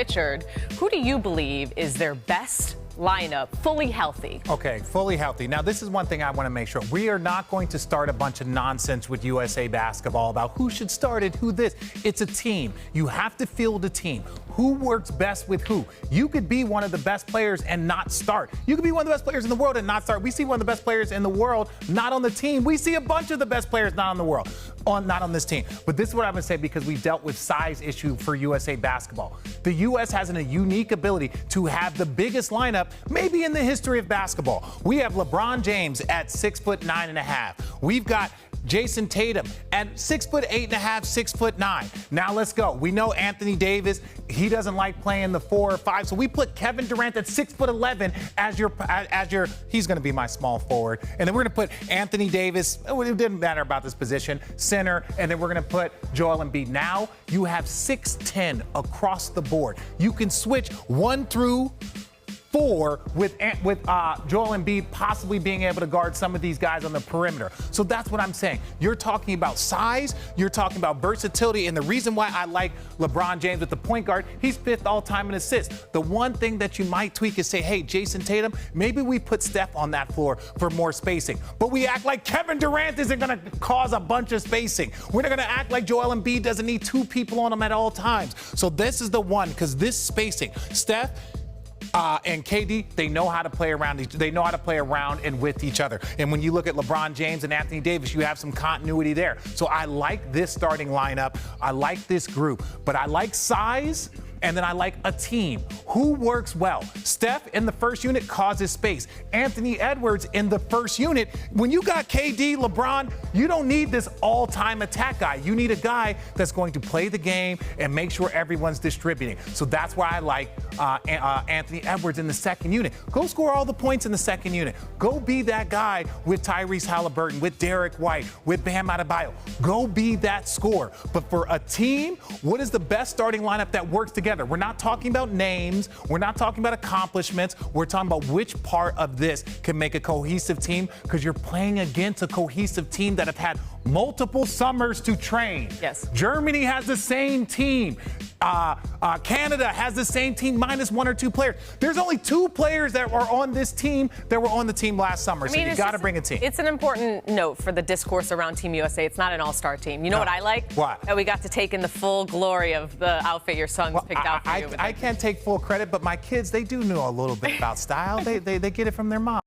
Richard, who do you believe is their best lineup, fully healthy? Okay, fully healthy. Now, this is one thing I want to make sure. We are not going to start a bunch of nonsense with USA Basketball about who should start it, who this. It's a team. You have to field a team. Who works best with who? You could be one of the best players and not start. You could be one of the best players in the world and not start. We see one of the best players in the world not on the team. We see a bunch of the best players not on the world, not on this team. But this is what I'm going to say because we dealt with size issue for USA Basketball. The U.S. has a unique ability to have the biggest lineup maybe in the history of basketball. We have LeBron James at 6'9.5". We've got Jason Tatum at 6'8.5", 6'9". Now let's go. We know Anthony Davis, he doesn't like playing the 4 or 5, so we put Kevin Durant at 6'11" as your he's going to be my small forward. And then we're going to put Anthony Davis, it didn't matter about this position, center, and then we're going to put Joel Embiid. Now you have 6'10" across the board. You can switch 1 through 4 with Joel Embiid possibly being able to guard some of these guys on the perimeter. So that's what I'm saying. You're talking about size, you're talking about versatility, and the reason why I like LeBron James with the point guard, he's 5th all-time in assists. The one thing that you might tweak is say, hey, Jason Tatum, maybe we put Steph on that floor for more spacing. But we act like Kevin Durant isn't going to cause a bunch of spacing. We're not going to act like Joel Embiid doesn't need 2 people on him at all times. So this is the one, because this spacing, Steph and KD, they know how to play around. They know how to play around and with each other. And when you look at LeBron James and Anthony Davis, you have some continuity there. So I like this starting lineup. I like this group. But I like size, and then I like a team. Who works well? Steph in the first unit causes space. Anthony Edwards in the first unit. When you got KD, LeBron, you don't need this all-time attack guy. You need a guy that's going to play the game and make sure everyone's distributing. So that's why I like Anthony Edwards in the second unit. Go score all the points in the second unit. Go be that guy with Tyrese Halliburton, with Derek White, with Bam Adebayo. Go be that scorer. But for a team, what is the best starting lineup that works together? We're not talking about names. We're not talking about accomplishments. We're talking about which part of this can make a cohesive team, because you're playing against a cohesive team that have had multiple summers to train. Yes. Germany has the same team. Canada has the same team minus 1 or 2 players. There's only 2 players that are on this team that were on the team last summer. So you got to bring a team. It's an important note for the discourse around Team USA. It's not an all-star team. You know what I like? What? That we got to take in the full glory of the outfit your sons picked out for you. I can't take full credit, but my kids, they do know a little bit about style. They get it from their mom.